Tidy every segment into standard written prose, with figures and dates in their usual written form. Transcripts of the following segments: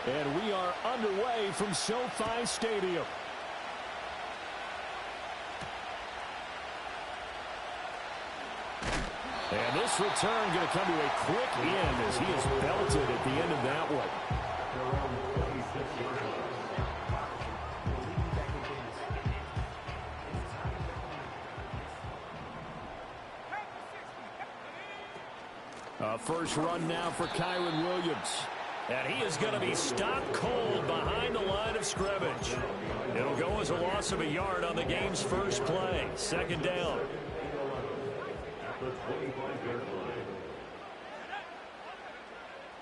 And we are underway from SoFi Stadium. And this return going to come to a quick end as he is belted at the end of that one. First run now for Kyren Williams. And he is going to be stopped cold behind the line of scrimmage. It'll go as a loss of a yard on the game's first play. Second down.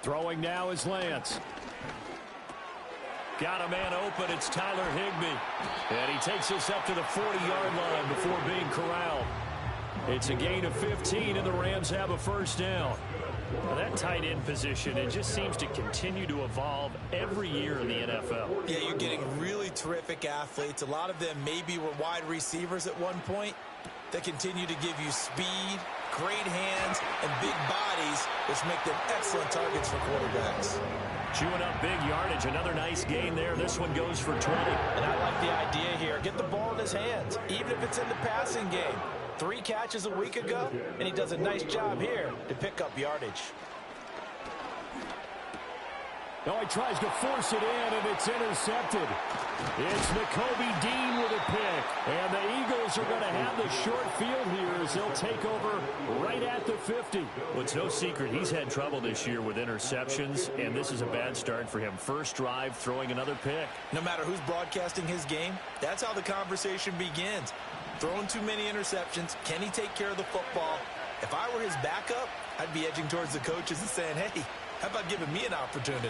Throwing now is Lance. Got a man open. It's Tyler Higbee. And he takes us up to the 40-yard line before being corralled. It's a gain of 15, and the Rams have a first down. Now that tight end position, it just seems to continue to evolve every year in the NFL. Yeah, you're getting really terrific athletes. A lot of them maybe were wide receivers at one point. They continue to give you speed, great hands, and big bodies, which make them excellent targets for quarterbacks. Chewing up big yardage. Another nice gain there. This one goes for 20. And I like the idea here. Get the ball in his hands, even if it's in the passing game. 3 catches a week ago, and he does a nice job here to pick up yardage. Oh, he tries to force it in, and it's intercepted. It's Nakobe Dean with a pick. And the Eagles are going to have the short field here as they'll take over right at the 50. Well, it's no secret he's had trouble this year with interceptions, and this is a bad start for him. First drive, throwing another pick. No matter who's broadcasting his game, that's how the conversation begins. Throwing too many interceptions. Can he take care of the football? If I were his backup, I'd be edging towards the coaches and saying, hey, how about giving me an opportunity?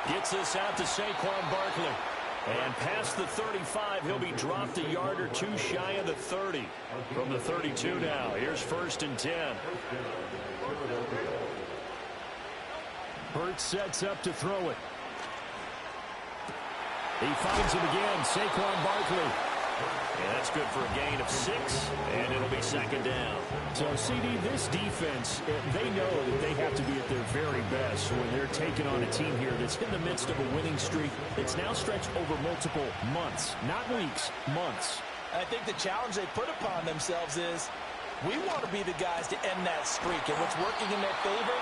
Gets this out to Saquon Barkley. And past the 35, he'll be dropped a yard or two shy of the 30. From the 32 now, here's 1st and 10. Hurts sets up to throw it. He finds him again, Saquon Barkley. And that's good for a gain of 6, and it'll be second down. So, CD, this defense, they know that they have to be at their very best when they're taking on a team here that's in the midst of a winning streak that's now stretched over multiple months, not weeks, months. I think the challenge they put upon themselves is we want to be the guys to end that streak, and what's working in their favor,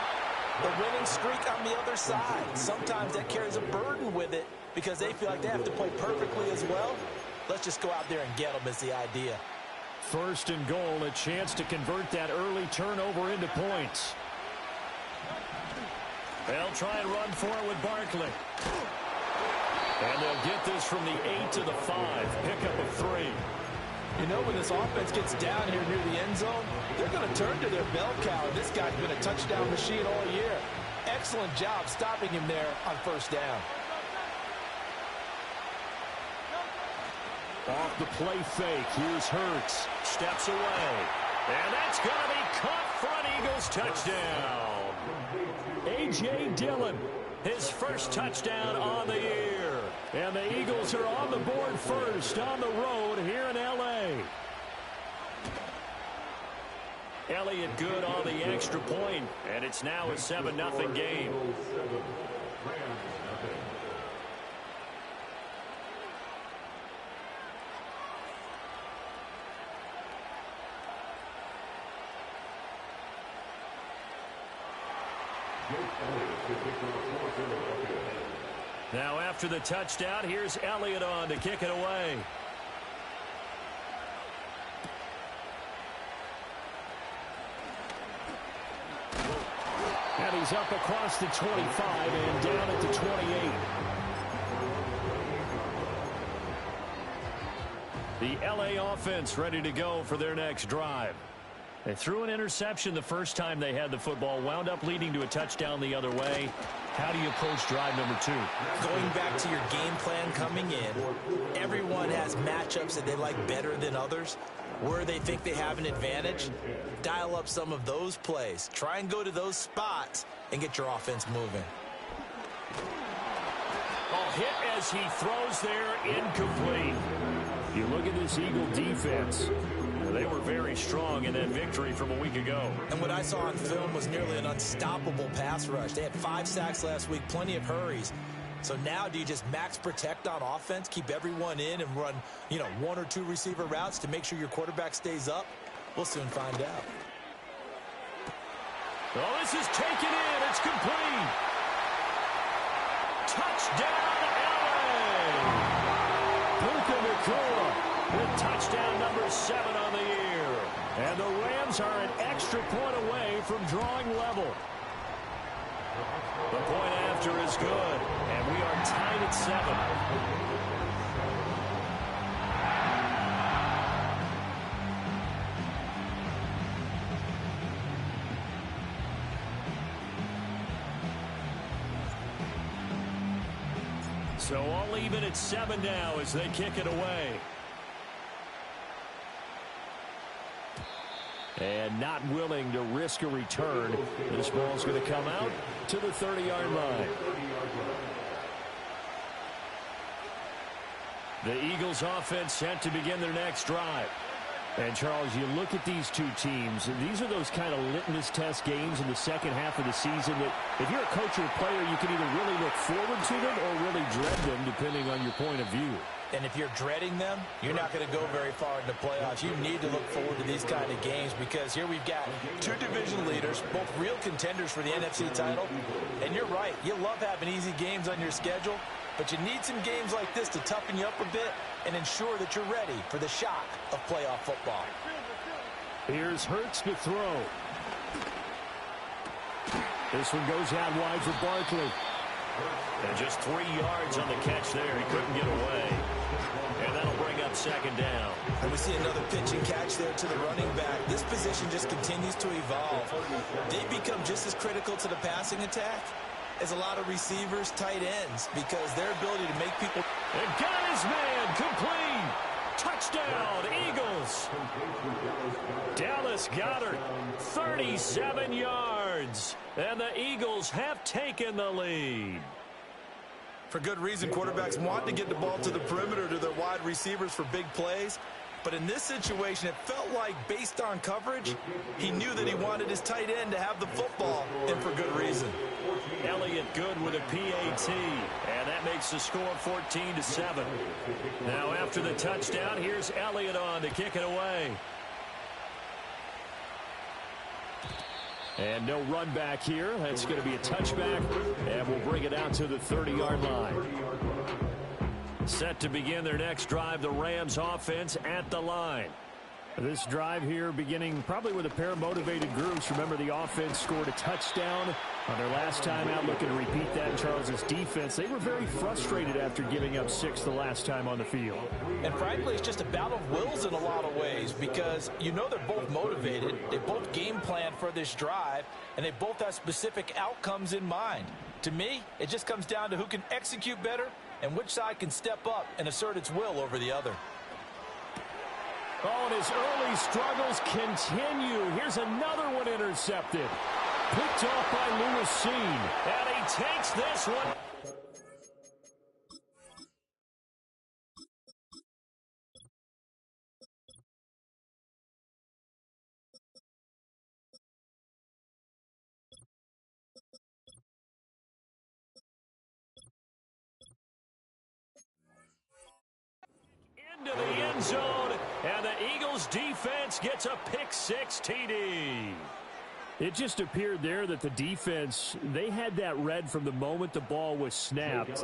the winning streak on the other side. Sometimes that carries a burden with it because they feel like they have to play perfectly as well. Let's just go out there and get them is the idea. 1st and goal, a chance to convert that early turnover into points. They'll try and run for it with Barkley. And they'll get this from the 8 to the 5. Pickup of 3. You know, when this offense gets down here near the end zone, they're going to turn to their bell cow. This guy's been a touchdown machine all year. Excellent job stopping him there on 1st down. Off the play fake, here's Hurts. Steps away. And that's going to be caught for an Eagles touchdown. A.J. Dillon, his first touchdown on the year. And the Eagles are on the board first on the road here in L.A. Elliott good on the extra point, and it's now a 7-0 game. Now after the touchdown, here's Elliott on to kick it away. And he's up across the 25 and down at the 28. The L.A. offense ready to go for their next drive. They threw an interception the first time they had the football, wound up leading to a touchdown the other way. How do you approach drive number 2? Going back to your game plan coming in, everyone has matchups that they like better than others. Where they think they have an advantage, dial up some of those plays. Try and go to those spots and get your offense moving. Oh, hit as he throws there, incomplete. You look at this Eagle defense. They were very strong in that victory from a week ago. And what I saw on film was nearly an unstoppable pass rush. They had 5 sacks last week, plenty of hurries. So now do you just max protect on offense, keep everyone in and run, 1 or 2 receiver routes to make sure your quarterback stays up? We'll soon find out. Oh, this is taken in. It's complete. Touchdown, LA! Puka Nacua with touchdown number 7 on the year. And the Rams are an extra point away from drawing level. The point after is good, and we are tied at 7. So all even at 7 now as they kick it away. And not willing to risk a return. This ball's going to come out to the 30-yard line. The Eagles offense set to begin their next drive. And, Charles, you look at these two teams, and these are those kind of litmus test games in the second half of the season that if you're a coach or a player, you can either really look forward to them or really dread them, depending on your point of view. And if you're dreading them, you're not going to go very far in the playoffs. You need to look forward to these kind of games because here we've got 2 division leaders, both real contenders for the NFC title. And you're right, you love having easy games on your schedule, but you need some games like this to toughen you up a bit and ensure that you're ready for the shock of playoff football. Here's Hurts to throw. This one goes out wide for Barkley. And just 3 yards on the catch there. He couldn't get away. And that'll bring up second down. And we see another pitch and catch there to the running back. This position just continues to evolve. They become just as critical to the passing attack as a lot of receivers, tight ends, because their ability to make people... And got his man, complete. Touchdown, Eagles. Dallas Goedert, 37 yards. And the Eagles have taken the lead. For good reason, quarterbacks want to get the ball to the perimeter to their wide receivers for big plays. But in this situation, it felt like, based on coverage, he knew that he wanted his tight end to have the football, and for good reason. Elliott good with a PAT, and that makes the score 14-7. Now after the touchdown, here's Elliott on to kick it away. And no run back here. That's going to be a touchback, and we'll bring it out to the 30-yard line. Set to begin their next drive, the Rams offense at the line. This drive here beginning probably with a pair of motivated groups. Remember, the offense scored a touchdown on their last time out. Looking to repeat that in Charles's defense. They were very frustrated after giving up 6 the last time on the field. And frankly, it's just a battle of wills in a lot of ways because they're both motivated. They both game plan for this drive, and they both have specific outcomes in mind. To me, it just comes down to who can execute better and which side can step up and assert its will over the other. Oh, and his early struggles continue. Here's another one intercepted. Picked off by Lewis Cine. And he takes this one. Into the end zone, and the Eagles defense gets a pick-6 TD. It just appeared there that the defense, they had that read from the moment the ball was snapped.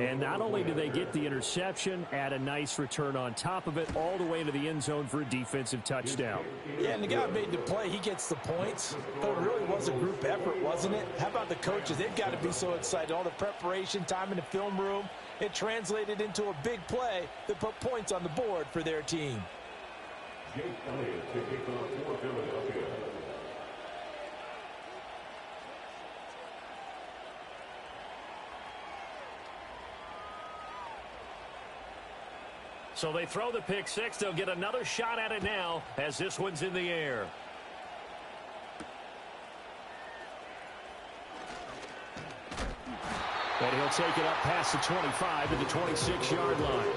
And not only did they get the interception, add a nice return on top of it, all the way into the end zone for a defensive touchdown. Yeah, and the guy who made the play, he gets the points. But it really was a group effort, wasn't it? How about the coaches? They've got to be so excited. All the preparation, time in the film room, it translated into a big play that put points on the board for their team. So they throw the pick-6. They'll get another shot at it now as this one's in the air. And he'll take it up past the 25 to the 26-yard line.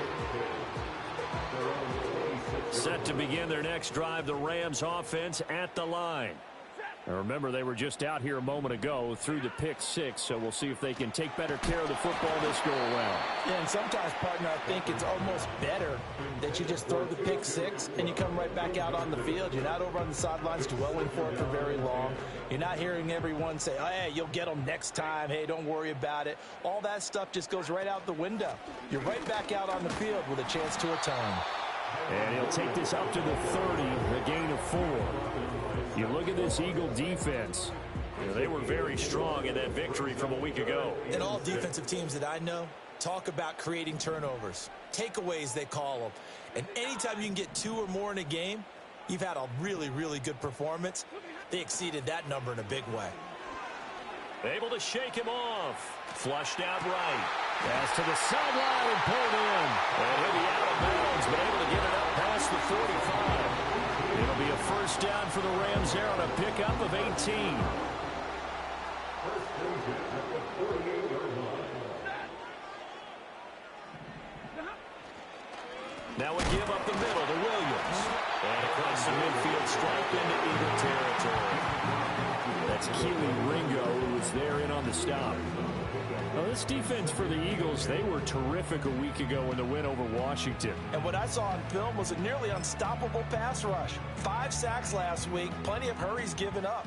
Set to begin their next drive, the Rams offense at the line. Now remember, they were just out here a moment ago through the pick six, so we'll see if they can take better care of the football this go around. Yeah, and sometimes, partner, I think it's almost better that you just throw the pick six and you come right back out on the field. You're not over on the sidelines dwelling for it for very long. You're not hearing everyone say, oh, hey, you'll get them next time. Hey, don't worry about it. All that stuff just goes right out the window. You're right back out on the field with a chance to atone. And he'll take this up to the 30, a gain of 4. You look at this Eagle defense. They were very strong in that victory from a week ago. And all defensive teams that I know talk about creating turnovers. Takeaways, they call them. And anytime you can get 2 or more in a game, you've had a really, really good performance. They exceeded that number in a big way. Able to shake him off. Flushed out right. Pass to the sideline and pulled in. And he'll be out of bounds, but able to get it up past the 45. It'll be a first down for the Rams there on a pickup of 18. Now we give up the middle to Williams. And across the midfield stripe into Eagle territory. That's Keely Ringo who was there in on the stop. Now this defense for the Eagles, they were terrific a week ago in the win over Washington. And what I saw on film was a nearly unstoppable pass rush. 5 sacks last week, plenty of hurries given up.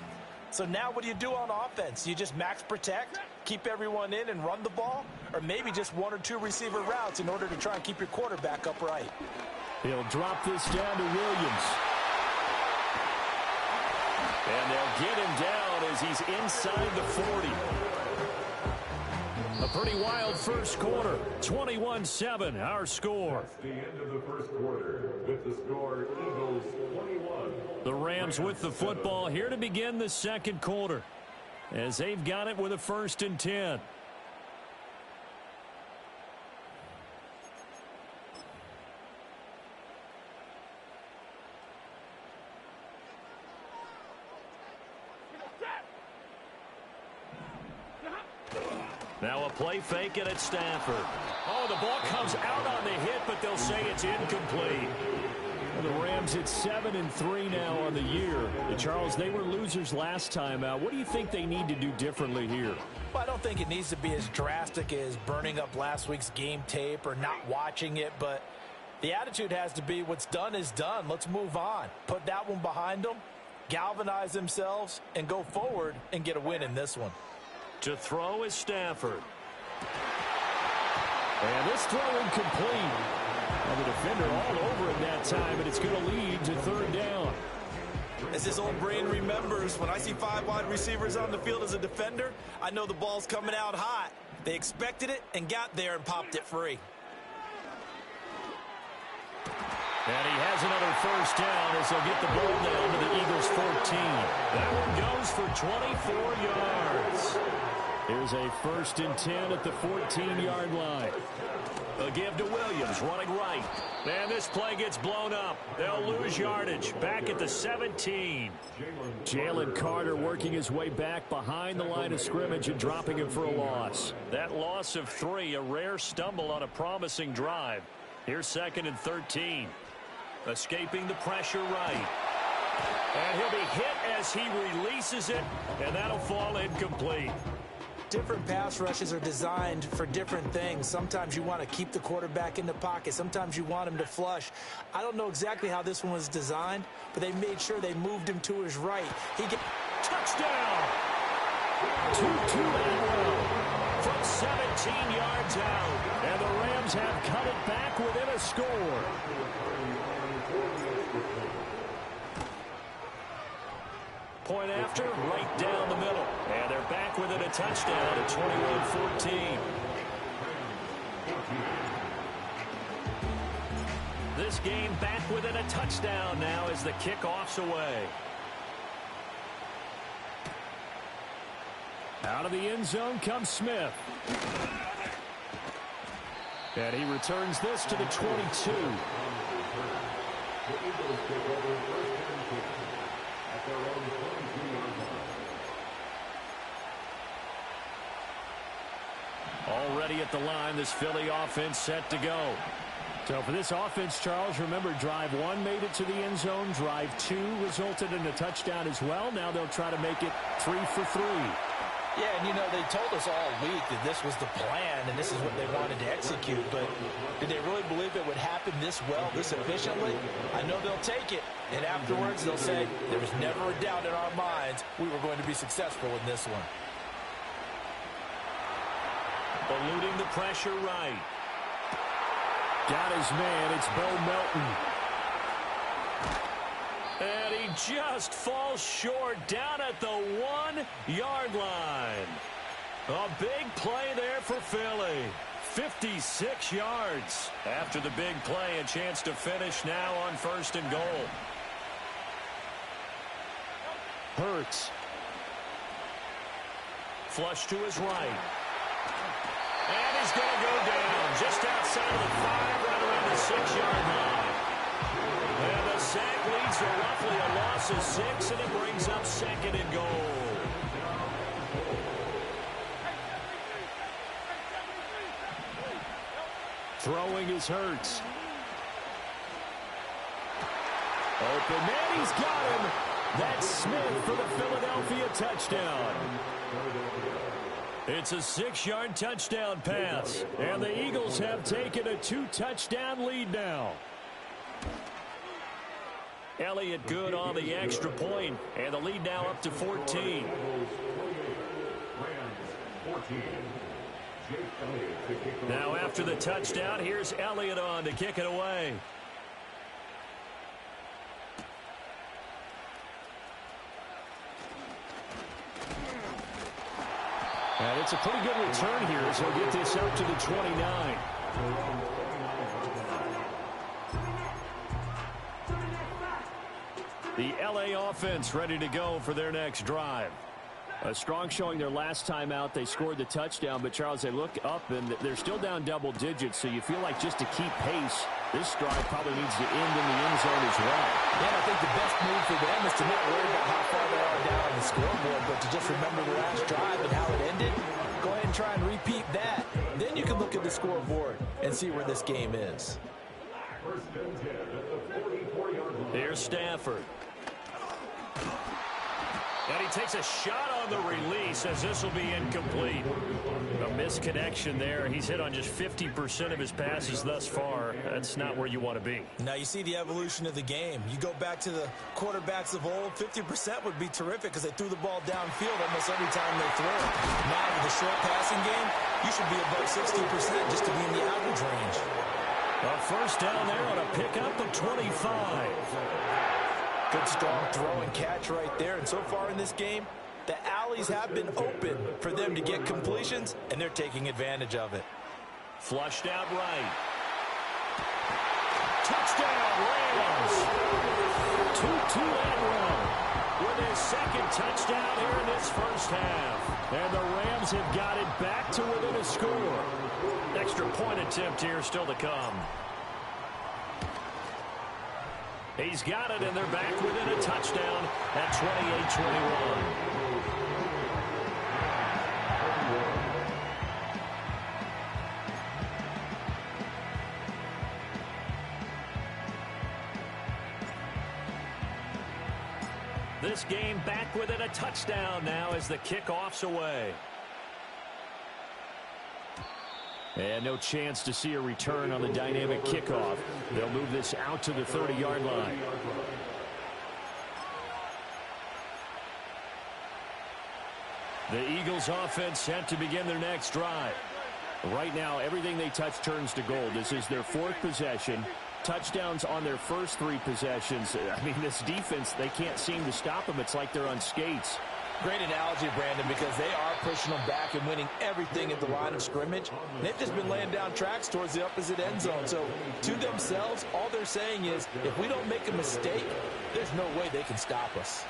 So now what do you do on offense? You just max protect, keep everyone in and run the ball? Or maybe just 1 or 2 receiver routes in order to try and keep your quarterback upright? He'll drop this down to Williams. And they'll get him down as he's inside the 40. A pretty wild first quarter. 21-7, our score. The end of the first quarter with the score Eagles 21. The Rams with the football here to begin the second quarter as they've got it with a 1st and 10. Now a play fake and it's Stafford. Oh, the ball comes out on the hit, but they'll say it's incomplete. And the Rams at 7-3 now on the year. And Charles, they were losers last time out. What do you think they need to do differently here? Well, I don't think it needs to be as drastic as burning up last week's game tape or not watching it, but the attitude has to be what's done is done. Let's move on. Put that one behind them, galvanize themselves, and go forward and get a win in this one. To throw is Stafford. And this throw incomplete. And the defender all over him that time, and it's going to lead to 3rd down. As his old brain remembers, when I see 5 wide receivers on the field as a defender, I know the ball's coming out hot. They expected it and got there and popped it free. And he has another first down as they'll get the ball down to the Eagles' 14. That one goes for 24 yards. Here's a 1st and 10 at the 14-yard line. A give to Williams, running right. And this play gets blown up. They'll lose yardage. Back at the 17. Jalen Carter working his way back behind the line of scrimmage and dropping him for a loss. That loss of 3, a rare stumble on a promising drive. Here's 2nd and 13. Escaping the pressure right. And he'll be hit as he releases it, and that'll fall incomplete. Different pass rushes are designed for different things. Sometimes you want to keep the quarterback in the pocket. Sometimes you want him to flush. I don't know exactly how this one was designed, but they made sure they moved him to his right. Touchdown! 2-2 Atwell from 17 yards out. And the Rams have cut it back within a score. Point after, right down the middle. And they're back within a touchdown at 21-14. This game back within a touchdown now as the kickoff's away. Out of the end zone comes Smith. And he returns this to the 22. Already at the line, this Philly offense set to go. So for this offense, Charles, remember drive 1 made it to the end zone. Drive 2 resulted in a touchdown as well. Now they'll try to make it 3 for 3. Yeah, and you know, they told us all week that this was the plan and this is what they wanted to execute, but did they really believe it would happen this well, this efficiently? I know they'll take it, and afterwards they'll say, there was never a doubt in our minds we were going to be successful in this one. Eluding the pressure right. Got his man. It's Bo Melton. And he just falls short down at the 1-yard line. A big play there for Philly. 56 yards. After the big play, a chance to finish now on 1st and goal. Hurts. Flush to his right. And he's going to go down just outside of the 5, right around the 6-yard line. And the sack leads to roughly a loss of 6, and it brings up 2nd and goal. Throwing is Hurts. Open man, he's got him. That's Smith for the Philadelphia touchdown. It's a 6-yard touchdown pass, and the Eagles have taken a 2-touchdown lead now. Elliott good on the extra point, and the lead now up to 14. Now after the touchdown, here's Elliott on to kick it away. And it's a pretty good return here as he'll get this up to the 29. The LA offense ready to go for their next drive. A strong showing their last time out. They scored the touchdown, but Charles, they look up and they're still down double digits, so you feel like just to keep pace, this drive probably needs to end in the end zone as well. Yeah, I think the best move for them is to not worry about how far they are down on the scoreboard, but to just remember the last drive and how it ended. Go ahead and try and repeat that. Then you can look at the scoreboard and see where this game is. Here's Stafford. And he takes a shot on the release as this will be incomplete. A misconnection there. He's hit on just 50% of his passes thus far. That's not where you want to be. Now you see the evolution of the game. You go back to the quarterbacks of old, 50% would be terrific because they threw the ball downfield almost every time they threw it. Now with the short passing game, you should be above 60% just to be in the average range. A first down there on a pickup of 25. Good strong throw and catch right there. And so far in this game, the alleys have been open for them to get completions, and they're taking advantage of it. Flushed out right. Touchdown, Rams. 2-2-8 run with his second touchdown here in this first half. And the Rams have got it back to within a score. Extra point attempt here still to come. He's got it, and they're back within a touchdown at 28-21. This game back within a touchdown now as the kickoff's away. And no chance to see a return on the dynamic kickoff. They'll move this out to the 30-yard line. The Eagles offense set to begin their next drive. Right now, everything they touch turns to gold. This is their 4th possession. Touchdowns on their first 3 possessions. I mean, this defense, they can't seem to stop them. It's like they're on skates. Great analogy, Brandon, because they are pushing them back and winning everything at the line of scrimmage. They've just been laying down tracks towards the opposite end zone. So to themselves, all they're saying is, if we don't make a mistake, there's no way they can stop us.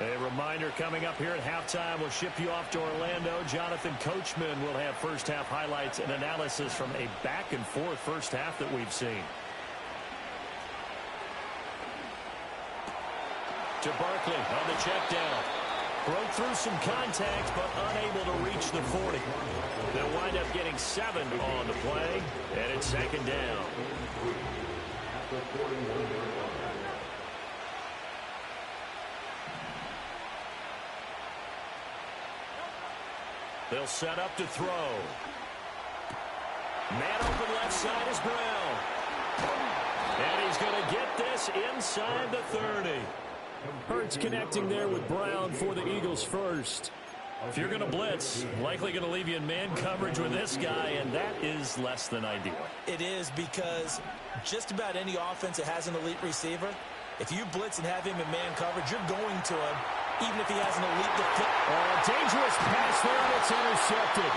A reminder coming up here at halftime. We'll ship you off to Orlando. Jonathan Coachman will have first half highlights and analysis from a back-and-forth first half that we've seen. To Barkley on the check down. Broke through some contact, but unable to reach the 40. They'll wind up getting 7 on the play, and it's second down. They'll set up to throw. Man open left side is Brown. And he's going to get this inside the 30. Hurts connecting there with Brown for the Eagles first. If you're going to blitz, likely going to leave you in man coverage with this guy, and that is less than ideal. It is, because just about any offense that has an elite receiver, if you blitz and have him in man coverage, you're going to him, even if he has an elite defense. Dangerous pass there, and it's intercepted.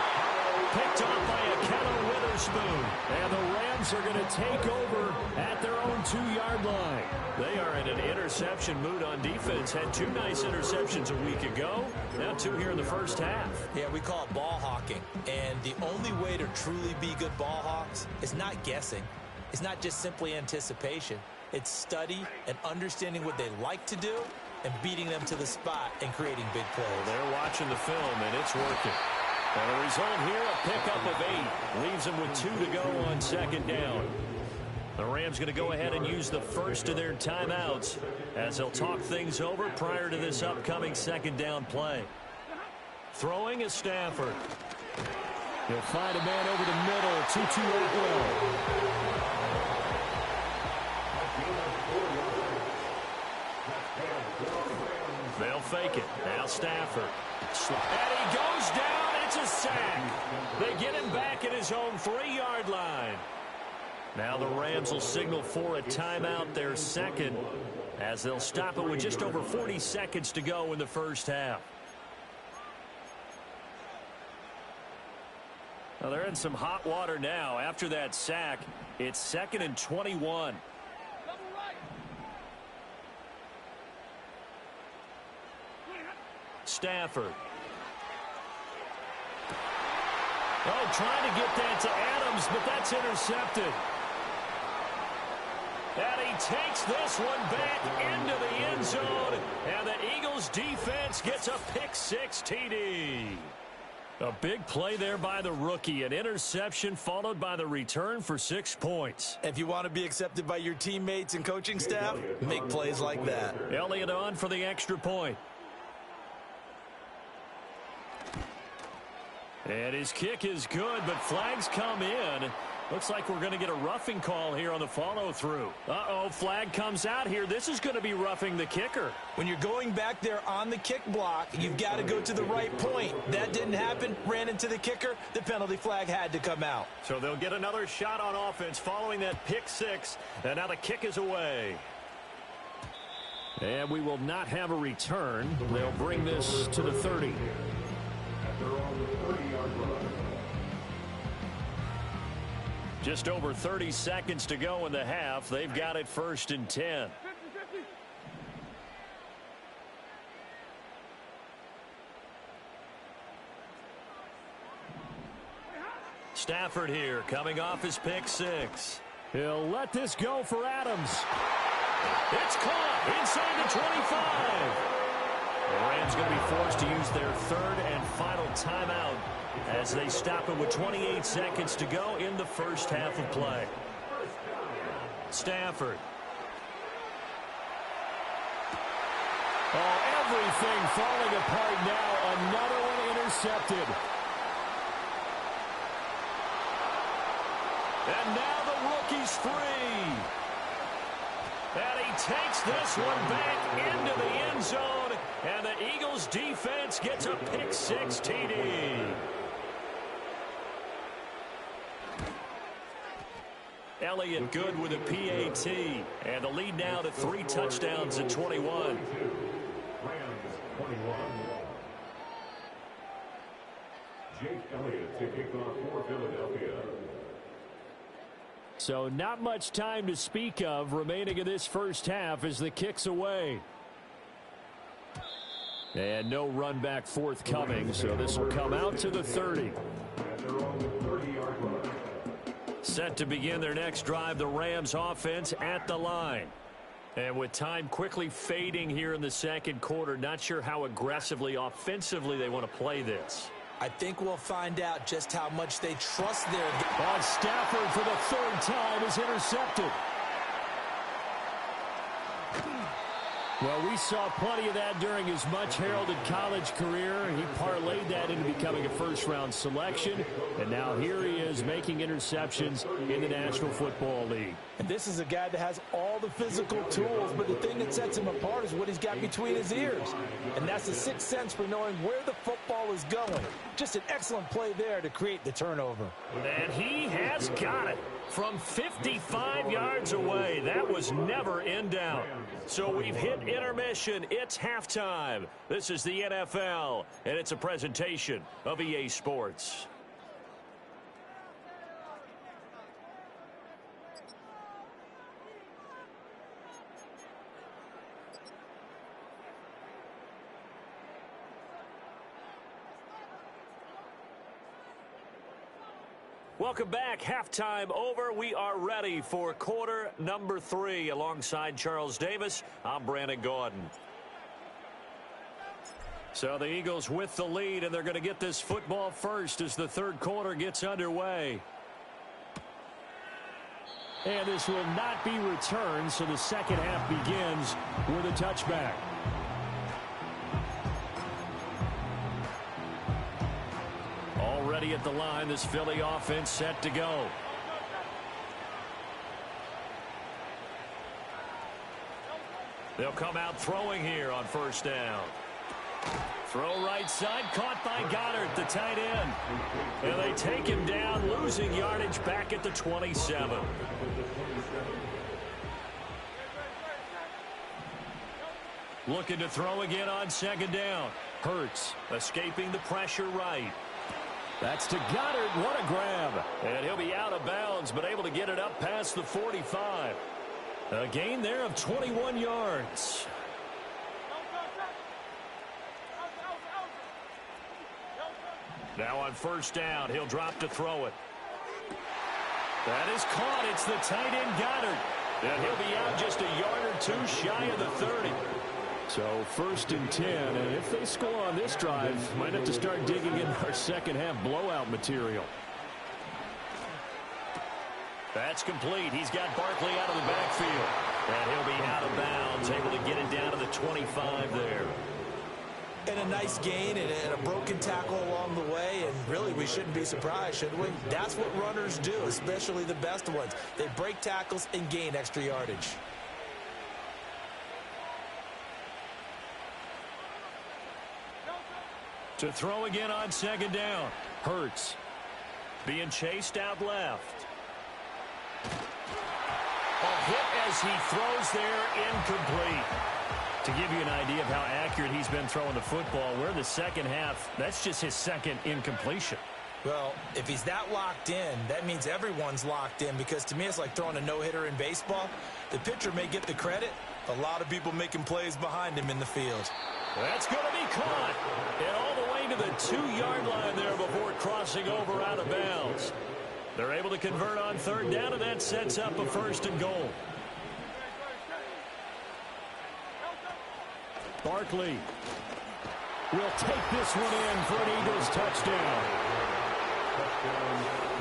Picked off by Ahkello Witherspoon. And the Rams are going to take over at their own 2-yard line. They are in an interception mood on defense. Had 2 nice interceptions a week ago. Now 2 here in the first half. Yeah, we call it ball hawking. And the only way to truly be good ball hawks is not guessing. It's not just simply anticipation. It's study and understanding what they like to do and beating them to the spot and creating big plays. They're watching the film, and it's working. And the result here, a pickup of 8. Leaves them with 2 to go on second down. The Rams going to go ahead and use the first of their timeouts as they'll talk things over prior to this upcoming second down play. Throwing is Stafford. He'll find a man over the middle. Tutu Atwell. They'll fake it. Now Stafford. And he goes down. It's a sack. They get him back at his own 3-yard line. Now the Rams will signal for a timeout, their second, as they'll stop it with just over 40 seconds to go in the first half. Well, they're in some hot water now. After that sack, it's 2nd and 21. Stafford. Oh, trying to get that to Adams, but that's intercepted. And he takes this one back into the end zone. And the Eagles defense gets a pick-6 TD. A big play there by the rookie. An interception followed by the return for 6 points. If you want to be accepted by your teammates and coaching staff, make plays like that. Elliott on for the extra point. And his kick is good, but flags come in. Looks like we're going to get a roughing call here on the follow-through. Uh-oh, flag comes out here. This is going to be roughing the kicker. When you're going back there on the kick block, you've got to go to the right point. That didn't happen. Ran into the kicker. The penalty flag had to come out. So they'll get another shot on offense following that pick-6. And now the kick is away. And we will not have a return. They'll bring this to the 30. Just over 30 seconds to go in the half. They've got it 1st and 10. Stafford here coming off his pick-6. He'll let this go for Adams. It's caught inside the 25. The Rams going to be forced to use their 3rd and final timeout as they stop it with 28 seconds to go in the first half of play. Stafford. Oh, everything falling apart now. Another one intercepted. And now the rookie's free. And he takes this one back into the end zone. And the Eagles defense gets a pick-6 TD. Elliott good with a PAT. And the lead now to 3 touchdowns at 21. Rams 21. Jake Elliott to kick off for Philadelphia. So not much time to speak of remaining in this first half as the kick's away. And no run back forthcoming, so this will come out to the 30. Set to begin their next drive, the Rams offense at the line. And with time quickly fading here in the second quarter, not sure how aggressively, offensively they want to play this. I think we'll find out just how much they trust their... Stafford for the third time is intercepted. Well, we saw plenty of that during his much-heralded college career. He parlayed that into becoming a first-round selection, and now here he is making interceptions in the National Football League. And this is a guy that has all the physical tools, but the thing that sets him apart is what he's got between his ears. And that's the sixth sense for knowing where the football is going. Just an excellent play there to create the turnover. And he has got it from 55 yards away. That was never in doubt. So we've hit intermission. It's halftime. This is the NFL, and it's a presentation of EA Sports. Welcome back. Halftime over. We are ready for quarter number 3. Alongside Charles Davis, I'm Brandon Gaudin. So the Eagles with the lead, and they're going to get this football first as the third quarter gets underway. And this will not be returned, so the second half begins with a touchback. Already at the line, this Philly offense set to go. They'll come out throwing here on first down. Throw right side, caught by Goddard, the tight end. And they take him down, losing yardage back at the 27. Looking to throw again on second down. Hurts escaping the pressure right. That's to Goddard. What a grab. And he'll be out of bounds, but able to get it up past the 45. A gain there of 21 yards. Now on first down, he'll drop to throw it. That is caught. It's the tight end Goddard. And he'll be out just a yard or two shy of the 30. So first and 10, and if they score on this drive, might have to start digging in our second half blowout material. That's complete. He's got Barkley out of the backfield. And he'll be out of bounds, able to get it down to the 25 there. And a nice gain and a broken tackle along the way, and really we shouldn't be surprised, should we? That's what runners do, especially the best ones. They break tackles and gain extra yardage. To throw again on second down. Hurts being chased out left. A hit as he throws there, incomplete. To give you an idea of how accurate he's been throwing the football, we're in the second half. That's just his second incompletion. Well, if he's that locked in, that means everyone's locked in, because to me it's like throwing a no-hitter in baseball. The pitcher may get the credit. A lot of people making plays behind him in the field. That's going to be caught. And all the way to the 2-yard line there before crossing over out of bounds. They're able to convert on third down, and that sets up a first and goal. Barkley will take this one in for an Eagles touchdown.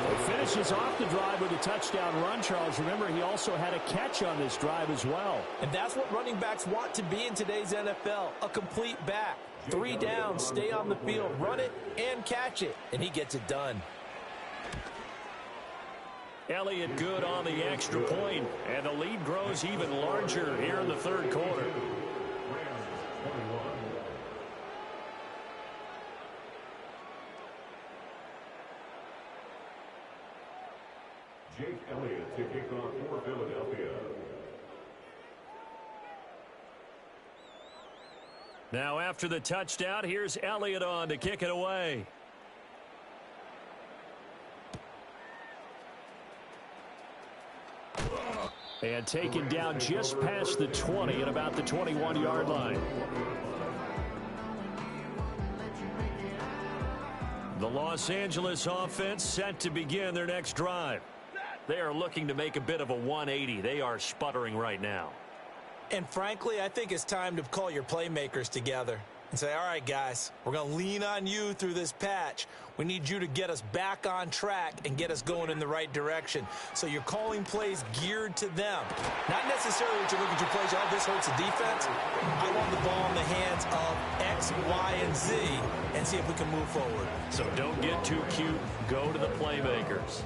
He finishes off the drive with a touchdown run, Charles. Remember, he also had a catch on this drive as well. And that's what running backs want to be in today's NFL, a complete back. 3 downs, stay on the field, run it, and catch it. And he gets it done. Elliott good on the extra point, and the lead grows even larger here in the third quarter. Jake Elliott to kick off for Philadelphia. Now after the touchdown, here's Elliott on to kick it away. And taken down just past the 20 at about the 21-yard line. The Los Angeles offense set to begin their next drive. They are looking to make a bit of a 180. They are sputtering right now. And frankly, I think it's time to call your playmakers together and say, all right, guys, we're going to lean on you through this patch. We need you to get us back on track and get us going in the right direction. So you're calling plays geared to them. Not necessarily that you look at your plays, oh, this hurts the defense. I want the ball in the hands of X, Y, and Z and see if we can move forward. So don't get too cute. Go to the playmakers.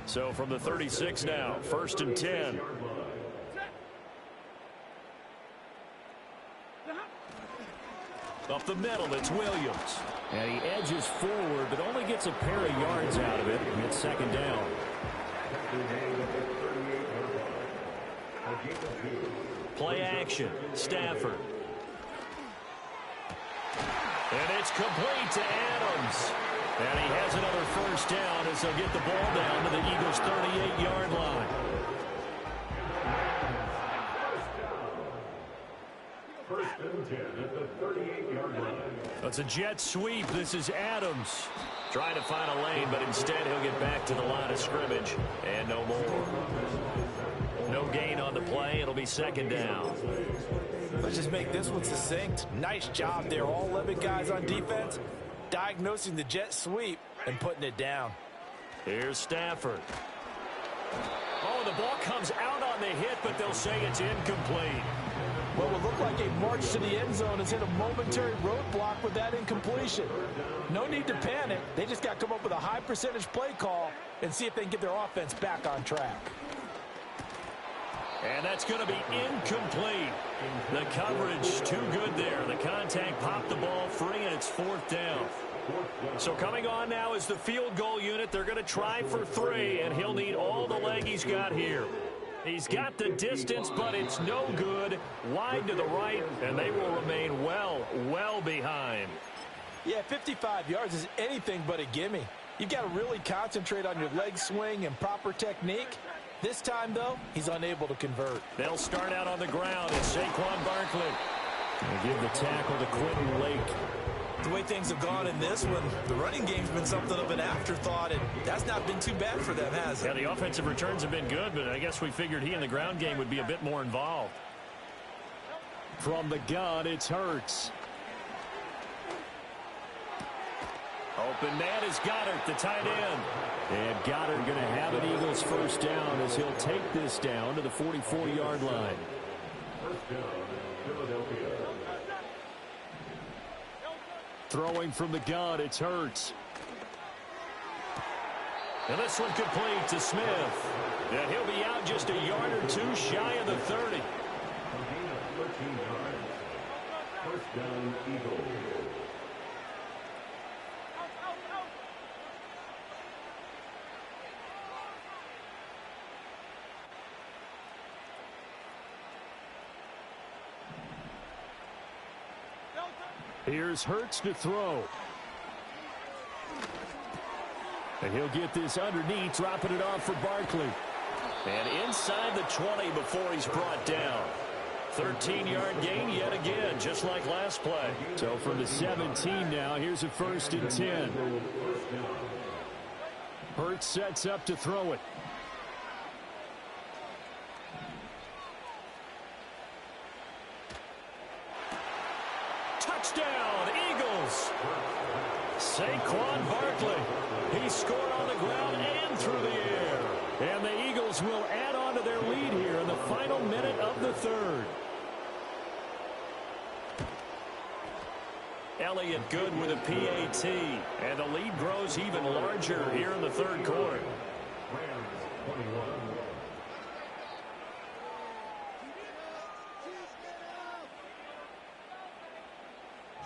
So from the 36 now, 1st and 10. Up the middle, it's Williams. And he edges forward, but only gets a pair of yards out of it. And it's 2nd down. Play action, Stafford. And it's complete to Adams. And he has another 1st down as they'll get the ball down to the Eagles' 38-yard line. First and 10 at the 38-yard line. It's a jet sweep. This is Adams trying to find a lane, but instead he'll get back to the line of scrimmage and no more. No gain on the play. It'll be 2nd down. Let's just make this one succinct. Nice job there. All 11 guys on defense diagnosing the jet sweep and putting it down. Here's Stafford. Oh, the ball comes out on the hit, but they'll say it's incomplete. What would look like a march to the end zone has hit a momentary roadblock with that incompletion. No need to panic. They just got to come up with a high percentage play call and see if they can get their offense back on track. And that's going to be incomplete. The coverage too good there. The contact popped the ball free, and it's 4th down. So coming on now is the field goal unit. They're going to try for 3, and he'll need all the leg he's got here. He's got the distance, but it's no good. Wide to the right, and they will remain well behind. Yeah, 55 yards is anything but a gimme. You've got to really concentrate on your leg swing and proper technique. This time, though, he's unable to convert. They'll start out on the ground as Saquon Barkley. They give the tackle to Quentin Lake. The way things have gone in this one, the running game's been something of an afterthought, and that's not been too bad for them, has it? Yeah, the offensive returns have been good, but I guess we figured he in the ground game would be a bit more involved. From the gun, it's Hurts. Open man is Goddard, the tight end. And Goddard going to have an Eagles 1st down as he'll take this down to the 44-yard line. 1st down, Philadelphia. Throwing from the gun, it's Hurts. And this one complete to Smith. And he'll be out just a yard or two shy of the 30. A gain of 13 yards. 1st down, Eagles. Here's Hurts to throw. And he'll get this underneath, dropping it off for Barkley. And inside the 20 before he's brought down. 13-yard gain yet again, just like last play. So from the 17 now, here's a 1st and 10. Hurts sets up to throw it. Touchdown, Eagles. Saquon Barkley. He scored on the ground and through the air. And the Eagles will add on to their lead here in the final minute of the 3rd. Elliott good with a PAT. And the lead grows even larger here in the 3rd quarter. Rams 21.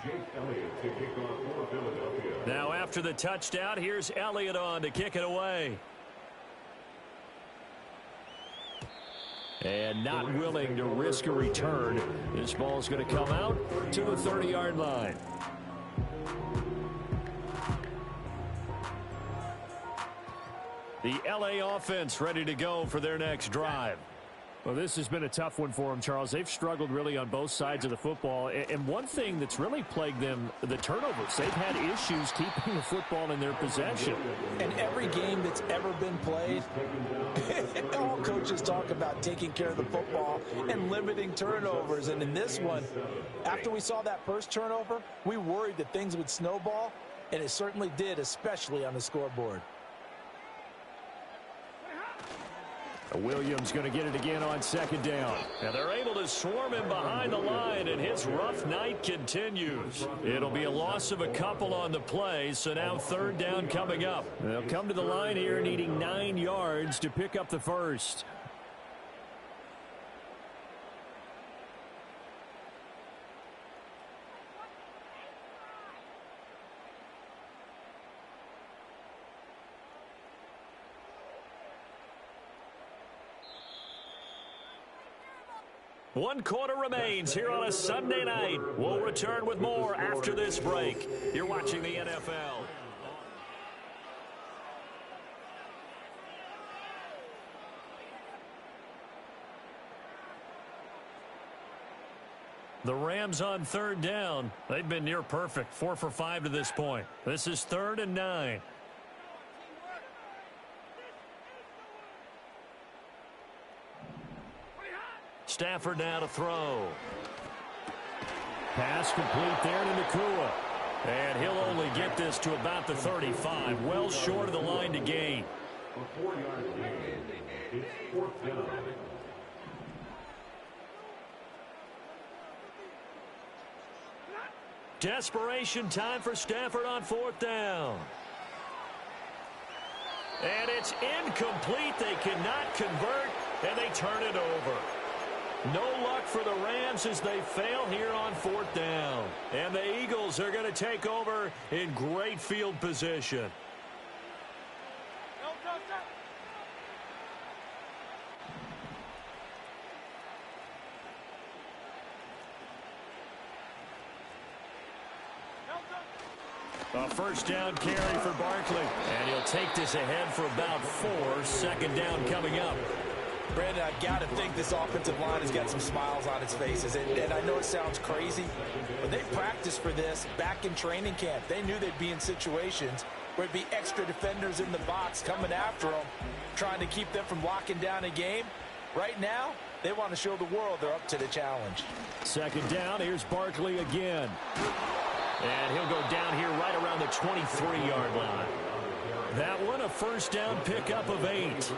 Jake Elliott to kick off for Philadelphia. Now after the touchdown, here's Elliott on to kick it away. And not willing to risk a return. This ball's going to come out to the 30-yard line. The LA offense ready to go for their next drive. Well, this has been a tough one for them, Charles. They've struggled really on both sides of the football. And one thing that's really plagued them, the turnovers. They've had issues keeping the football in their possession. And every game that's ever been played, all coaches talk about taking care of the football and limiting turnovers. And in this one, after we saw that first turnover, we worried that things would snowball, and it certainly did, especially on the scoreboard. Williams going to get it again on second down. And they're able to swarm him behind the line, and his rough night continues. It'll be a loss of a couple on the play, so now third down coming up. They'll come to the line here needing 9 yards to pick up the first. One quarter remains here on a Sunday night. We'll return with more after this break. You're watching the NFL. The Rams on third down. They've been near perfect, 4 for 5 to this point. This is 3rd and 9. Stafford now to throw. Pass complete there to Nacua. And he'll only get this to about the 35. Well short of the line to gain. A 4-yard gain. It's 4th down. Desperation time for Stafford on 4th down. And it's incomplete. They cannot convert, and they turn it over. No luck for the Rams as they fail here on 4th down. And the Eagles are going to take over in great field position. A first down carry for Barkley. And he'll take this ahead for about 4. 2nd down coming up. Brandon, I've got to think this offensive line has got some smiles on its faces. And I know it sounds crazy, but they practiced for this back in training camp. They knew they'd be in situations where it'd be extra defenders in the box coming after them, trying to keep them from locking down a game. Right now, they want to show the world they're up to the challenge. 2nd down, here's Barkley again. And he'll go down here right around the 23-yard line. That one, a first down pickup of 8.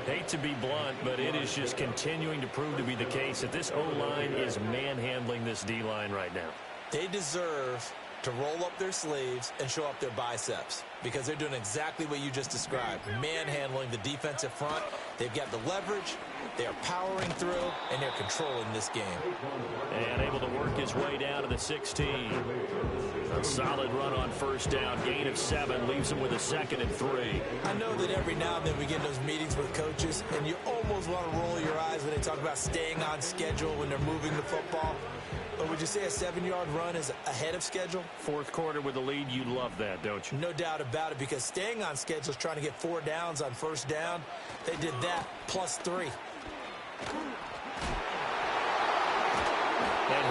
Hate to be blunt, but it is just continuing to prove to be the case that this O-line is manhandling this D-line right now. They deserve to roll up their sleeves and show up their biceps because they're doing exactly what you just described, manhandling the defensive front. They've got the leverage, they are powering through, and they're controlling this game. And able to work his way down to the 16. A solid run on first down. Gain of 7 leaves him with a 2nd and 3. I know that every now and then we get in those meetings with coaches, and you almost want to roll your eyes when they talk about staying on schedule when they're moving the football. But would you say a 7-yard run is ahead of schedule? 4th quarter with the lead, you love that, don't you? No doubt about it, because staying on schedule is trying to get 4 downs on first down. They did that plus 3. And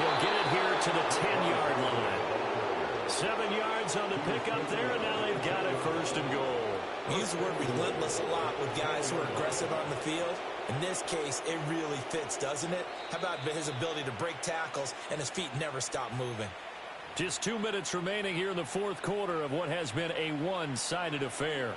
he'll get it here to the 10-yard line. 7 yards on the pickup there, and now they've got it 1st and goal. We use the word relentless a lot with guys who are aggressive on the field. In this case, it really fits, doesn't it? How about his ability to break tackles and his feet never stop moving? Just 2 minutes remaining here in the 4th quarter of what has been a one-sided affair.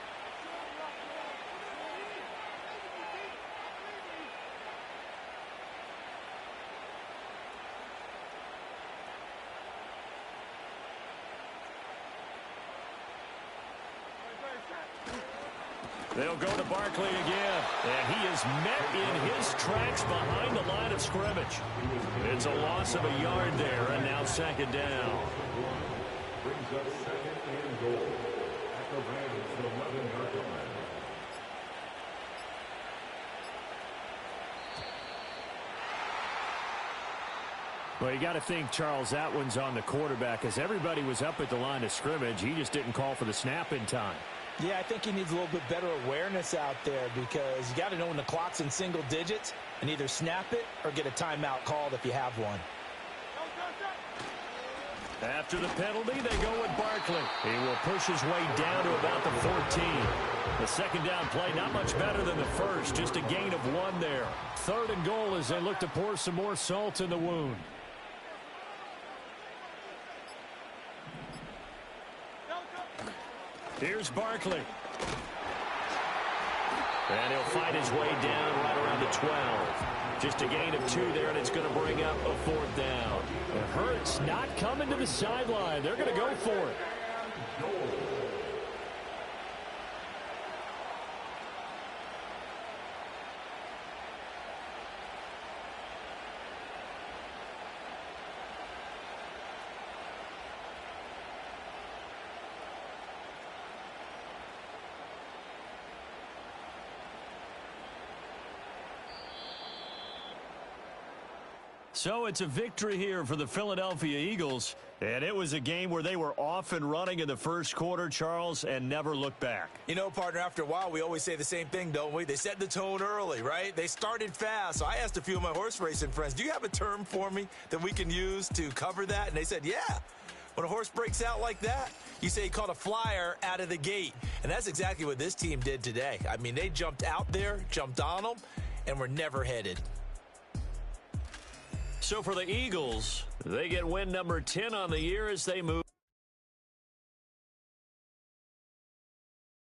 They'll go to Barkley again, and he is met in his tracks behind the line of scrimmage. It's a loss of a yard there, and now 2nd down. Brings up 2nd and goal at the Rams' 11-yard line. Well, you got to think, Charles, that one's on the quarterback, as everybody was up at the line of scrimmage. He just didn't call for the snap in time. Yeah, I think he needs a little bit better awareness out there because you got to know when the clock's in single digits and either snap it or get a timeout called if you have one. After the penalty, they go with Barkley. He will push his way down to about the 14. The second down play, not much better than the first, just a gain of 1 there. 3rd and goal as they look to pour some more salt in the wound. Here's Barkley. And he'll fight his way down right around the 12. Just a gain of 2 there, and it's going to bring up a 4th down. And Hurts not coming to the sideline. They're going to go for it. So it's a victory here for the Philadelphia Eagles, and it was a game where they were off and running in the first quarter, Charles, and never looked back. You know, partner, after a while, we always say the same thing, don't we? They set the tone early, right? They started fast. So I asked a few of my horse racing friends, do you have a term for me that we can use to cover that? And they said, yeah. When a horse breaks out like that, you say he caught a flyer out of the gate. And that's exactly what this team did today. I mean, they jumped out there, jumped on them, and were never headed. So for the Eagles, they get win number 10 on the year as they move.